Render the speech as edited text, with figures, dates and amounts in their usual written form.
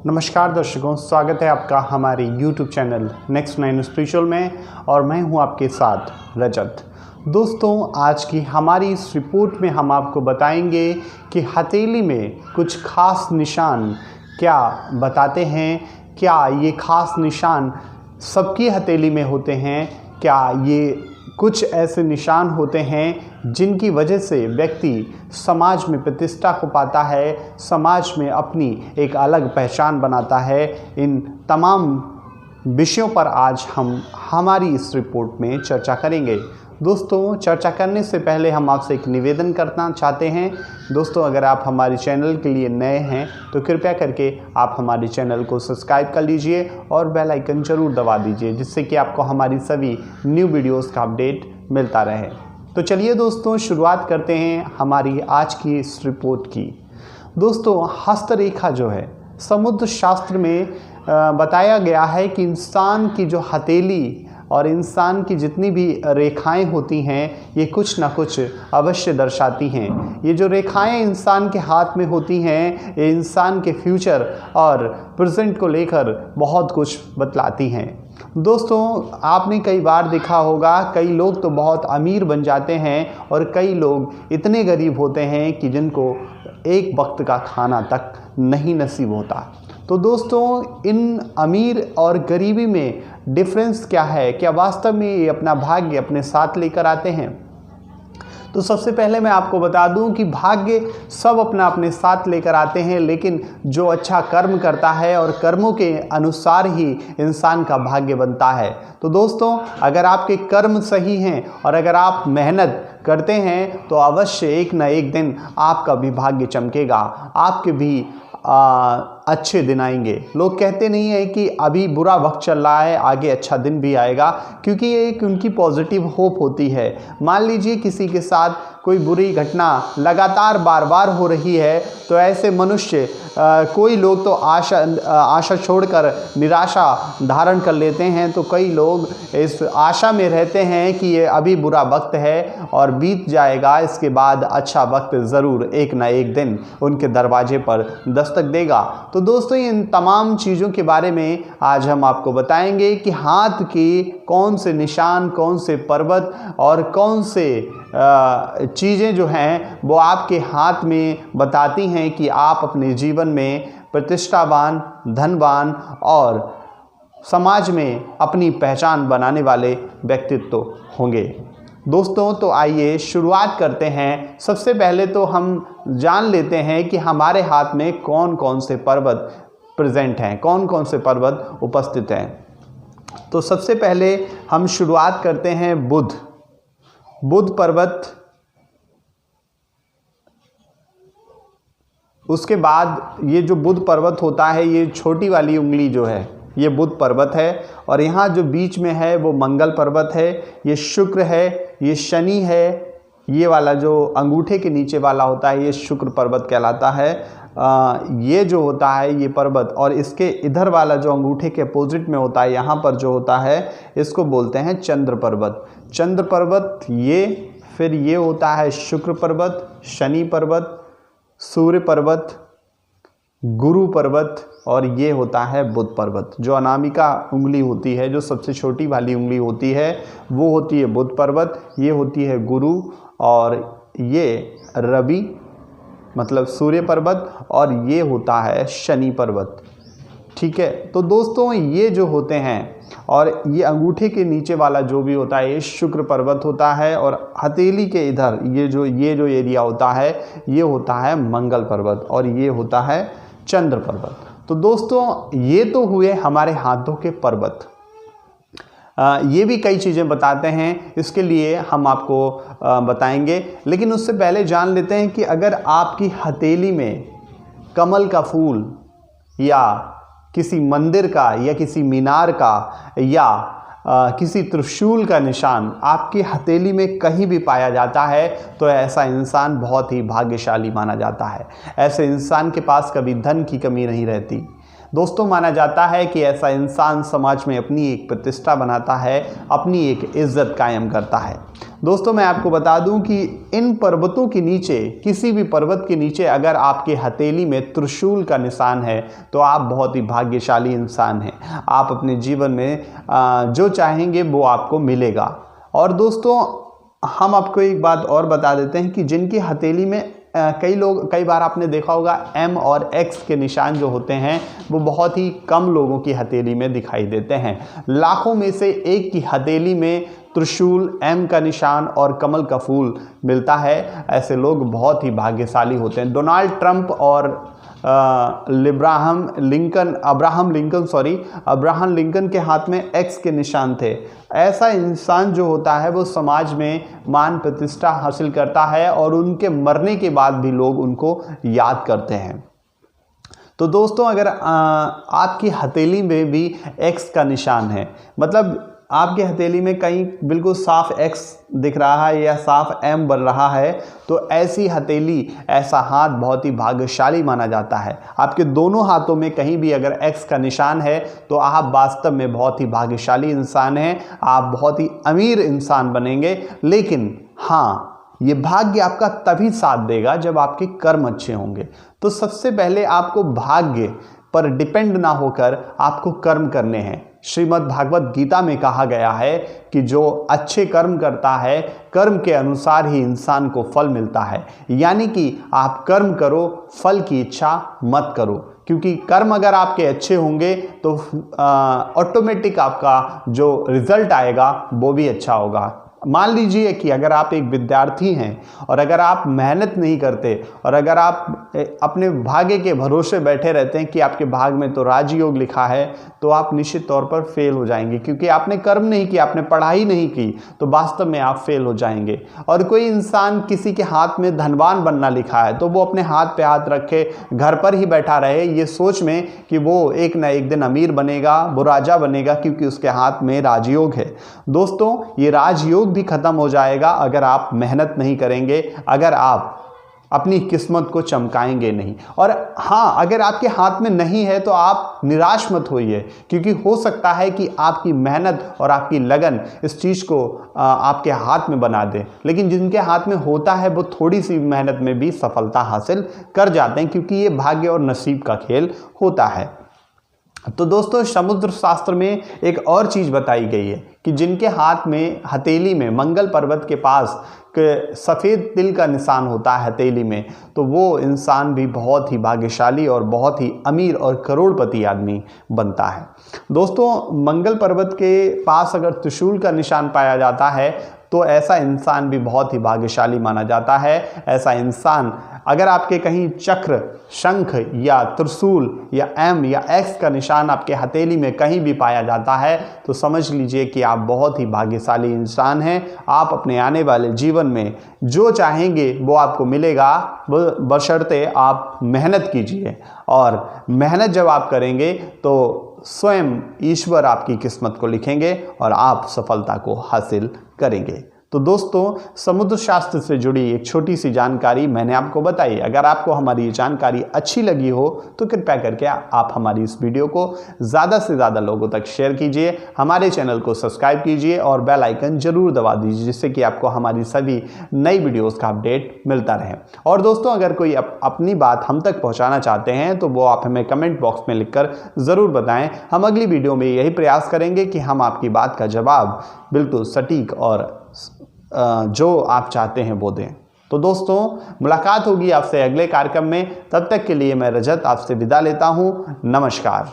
नमस्कार दर्शकों, स्वागत है आपका हमारे YouTube चैनल नेक्स्ट 9 स्पिरिचुअल में और मैं हूं आपके साथ रजत। दोस्तों, आज की हमारी इस रिपोर्ट में हम आपको बताएंगे कि हथेली में कुछ खास निशान क्या बताते हैं। क्या ये खास निशान सबकी हथेली में होते हैं? क्या ये कुछ ऐसे निशान होते हैं जिनकी वजह से व्यक्ति समाज में प्रतिष्ठा को पाता है, समाज में अपनी एक अलग पहचान बनाता है। इन तमाम विषयों पर आज हम हमारी इस रिपोर्ट में चर्चा करेंगे। दोस्तों, चर्चा करने से पहले हम आपसे एक निवेदन करना चाहते हैं। दोस्तों, अगर आप हमारे चैनल के लिए नए हैं तो कृपया करके आप हमारे चैनल को सब्सक्राइब कर लीजिए और बेल आइकन ज़रूर दबा दीजिए, जिससे कि आपको हमारी सभी न्यू वीडियोस का अपडेट मिलता रहे। तो चलिए दोस्तों, शुरुआत करते हैं हमारी आज की इस रिपोर्ट की। दोस्तों, हस्तरेखा जो है, समुद्र शास्त्र में बताया गया है कि इंसान की जो हथेली और इंसान की जितनी भी रेखाएं होती हैं, ये कुछ ना कुछ अवश्य दर्शाती हैं। ये जो रेखाएं इंसान के हाथ में होती हैं, ये इंसान के फ्यूचर और प्रेजेंट को लेकर बहुत कुछ बतलाती हैं। दोस्तों, आपने कई बार देखा होगा, कई लोग तो बहुत अमीर बन जाते हैं और कई लोग इतने गरीब होते हैं कि जिनको एक वक्त का खाना तक नहीं नसीब होता। तो दोस्तों, इन अमीर और गरीबी में डिफरेंस क्या है? क्या वास्तव में ये अपना भाग्य अपने साथ लेकर आते हैं? तो सबसे पहले मैं आपको बता दूं कि भाग्य सब अपना अपने साथ लेकर आते हैं, लेकिन जो अच्छा कर्म करता है और कर्मों के अनुसार ही इंसान का भाग्य बनता है। तो दोस्तों, अगर आपके कर्म सही हैं और अगर आप मेहनत करते हैं तो अवश्य एक न एक दिन आपका भी भाग्य चमकेगा, आपके भी अच्छे दिन आएंगे। लोग कहते नहीं है कि अभी बुरा वक्त चल रहा है, आगे अच्छा दिन भी आएगा, क्योंकि ये एक उनकी पॉजिटिव होप होती है। मान लीजिए किसी के साथ कोई बुरी घटना लगातार बार बार हो रही है, तो ऐसे मनुष्य कोई लोग तो आशा छोड़कर निराशा धारण कर लेते हैं, तो कई लोग इस आशा में रहते हैं कि ये अभी बुरा वक्त है और बीत जाएगा, इसके बाद अच्छा वक्त ज़रूर एक ना एक दिन उनके दरवाजे पर दस्तक देगा। तो दोस्तों, इन तमाम चीज़ों के बारे में आज हम आपको बताएंगे कि हाथ की कौन से निशान, कौन से पर्वत और कौन से चीज़ें जो हैं वो आपके हाथ में बताती हैं कि आप अपने जीवन में प्रतिष्ठावान, धनवान और समाज में अपनी पहचान बनाने वाले व्यक्तित्व होंगे। दोस्तों, तो आइए शुरुआत करते हैं। सबसे पहले तो हम जान लेते हैं कि हमारे हाथ में कौन कौन से पर्वत प्रेजेंट हैं, कौन कौन से पर्वत उपस्थित हैं। तो सबसे पहले हम शुरुआत करते हैं बुध पर्वत। उसके बाद ये जो बुध पर्वत होता है, ये छोटी वाली उंगली जो है ये बुध पर्वत है, और यहाँ जो बीच में है वो मंगल पर्वत है, ये शुक्र है, ये शनि है, ये वाला जो अंगूठे के नीचे वाला होता है ये शुक्र पर्वत कहलाता है। ये जो होता है ये पर्वत, और इसके इधर वाला जो अंगूठे के अपोजिट में होता है यहाँ पर जो होता है इसको बोलते हैं चंद्र पर्वत। चंद्र पर्वत ये, फिर ये होता है शुक्र पर्वत, शनि पर्वत, सूर्य पर्वत, गुरु पर्वत, और ये होता है बुध पर्वत। जो अनामिका उंगली होती है, जो सबसे छोटी वाली उंगली होती है, वो होती है बुध पर्वत, ये होती है गुरु, और ये रवि मतलब सूर्य पर्वत, और ये होता है शनि पर्वत। ठीक है। तो दोस्तों, ये जो होते हैं, और ये अंगूठे के नीचे वाला जो भी होता है ये शुक्र पर्वत होता है, और हथेली के इधर ये जो एरिया होता है ये होता है मंगल पर्वत, और ये होता है चंद्र पर्वत। तो दोस्तों, ये तो हुए हमारे हाथों के पर्वत। ये भी कई चीज़ें बताते हैं, इसके लिए हम आपको बताएंगे, लेकिन उससे पहले जान लेते हैं कि अगर आपकी हथेली में कमल का फूल या किसी मंदिर का या किसी मीनार का या किसी त्रिशूल का निशान आपकी हथेली में कहीं भी पाया जाता है, तो ऐसा इंसान बहुत ही भाग्यशाली माना जाता है। ऐसे इंसान के पास कभी धन की कमी नहीं रहती। दोस्तों, माना जाता है कि ऐसा इंसान समाज में अपनी एक प्रतिष्ठा बनाता है, अपनी एक इज्जत कायम करता है। दोस्तों मैं आपको बता दूं कि इन पर्वतों के नीचे, किसी भी पर्वत के नीचे अगर आपके हथेली में त्रिशूल का निशान है तो आप बहुत ही भाग्यशाली इंसान हैं। आप अपने जीवन में जो चाहेंगे वो आपको मिलेगा। और दोस्तों हम आपको एक बात और बता देते हैं कि जिनकी हथेली में कई बार आपने देखा होगा M और X के निशान जो होते हैं वो बहुत ही कम लोगों की हथेली में दिखाई देते हैं। लाखों में से एक की हथेली में त्रिशूल, M का निशान और कमल का फूल मिलता है। ऐसे लोग बहुत ही भाग्यशाली होते हैं। डोनाल्ड ट्रंप और अब्राहम लिंकन के हाथ में X के निशान थे। ऐसा इंसान जो होता है वो समाज में मान प्रतिष्ठा हासिल करता है और उनके मरने के बाद भी लोग उनको याद करते हैं। तो दोस्तों अगर आपकी हथेली में भी X का निशान है, मतलब आपकी हथेली में कहीं बिल्कुल साफ X दिख रहा है या साफ M बन रहा है, तो ऐसी हथेली, ऐसा हाथ बहुत ही भाग्यशाली माना जाता है। आपके दोनों हाथों में कहीं भी अगर X का निशान है तो आप वास्तव में बहुत ही भाग्यशाली इंसान हैं, आप बहुत ही अमीर इंसान बनेंगे। लेकिन हाँ, ये भाग्य आपका तभी साथ देगा जब आपके कर्म अच्छे होंगे। तो सबसे पहले आपको भाग्य पर डिपेंड ना होकर आपको कर्म करने हैं। श्रीमद् भागवत गीता में कहा गया है कि जो अच्छे कर्म करता है, कर्म के अनुसार ही इंसान को फल मिलता है। यानी कि आप कर्म करो, फल की इच्छा मत करो, क्योंकि कर्म अगर आपके अच्छे होंगे तो ऑटोमेटिक आपका जो रिजल्ट आएगा वो भी अच्छा होगा। मान लीजिए कि अगर आप एक विद्यार्थी हैं और अगर आप मेहनत नहीं करते और अगर आप अपने भाग्य के भरोसे बैठे रहते हैं कि आपके भाग में तो राजयोग लिखा है, तो आप निश्चित तौर पर फेल हो जाएंगे, क्योंकि आपने कर्म नहीं किया, आपने पढ़ाई नहीं की, तो वास्तव में आप फेल हो जाएंगे। और कोई इंसान किसी के हाथ में धनवान बनना लिखा है तो वो अपने हाथ पे हाथ रखे घर पर ही बैठा रहे ये सोच में कि वो एक ना एक दिन अमीर बनेगा, वो राजा बनेगा, क्योंकि उसके हाथ में राजयोग है। दोस्तों ये राजयोग भी खत्म हो जाएगा अगर आप मेहनत नहीं करेंगे, अगर आप अपनी किस्मत को चमकाएंगे नहीं। और हाँ, अगर आपके हाथ में नहीं है तो आप निराश मत होइए, क्योंकि हो सकता है कि आपकी मेहनत और आपकी लगन इस चीज़ को आपके हाथ में बना दे। लेकिन जिनके हाथ में होता है वो थोड़ी सी मेहनत में भी सफलता हासिल कर जाते हैं, क्योंकि ये भाग्य और नसीब का खेल होता है। तो दोस्तों समुद्र शास्त्र में एक और चीज़ बताई गई है कि जिनके हाथ में, हथेली में, मंगल पर्वत के पास सफ़ेद तिल का निशान होता है हथेली में, तो वो इंसान भी बहुत ही भाग्यशाली और बहुत ही अमीर और करोड़पति आदमी बनता है। दोस्तों मंगल पर्वत के पास अगर त्रिशूल का निशान पाया जाता है तो ऐसा इंसान भी बहुत ही भाग्यशाली माना जाता है। ऐसा इंसान, अगर आपके कहीं चक्र, शंख या त्रिशूल या M या X का निशान आपके हथेली में कहीं भी पाया जाता है तो समझ लीजिए कि आप बहुत ही भाग्यशाली इंसान हैं। आप अपने आने वाले जीवन में जो चाहेंगे वो आपको मिलेगा, बशर्ते आप मेहनत कीजिए। और मेहनत जब आप करेंगे तो स्वयं ईश्वर आपकी किस्मत को लिखेंगे और आप सफलता को हासिल करेंगे। तो दोस्तों समुद्र शास्त्र से जुड़ी एक छोटी सी जानकारी मैंने आपको बताई। अगर आपको हमारी ये जानकारी अच्छी लगी हो तो कृपया करके आप हमारी इस वीडियो को ज़्यादा से ज़्यादा लोगों तक शेयर कीजिए, हमारे चैनल को सब्सक्राइब कीजिए और बेल आइकन ज़रूर दबा दीजिए, जिससे कि आपको हमारी सभी नई वीडियोज़ का अपडेट मिलता रहे। और दोस्तों अगर कोई अपनी बात हम तक पहुँचाना चाहते हैं तो वो आप हमें कमेंट बॉक्स में लिखकर ज़रूर बताएँ। हम अगली वीडियो में यही प्रयास करेंगे कि हम आपकी बात का जवाब बिल्कुल सटीक और जो आप चाहते हैं वो दें। तो दोस्तों मुलाकात होगी आपसे अगले कार्यक्रम में। तब तक के लिए मैं रजत आपसे विदा लेता हूं। नमस्कार।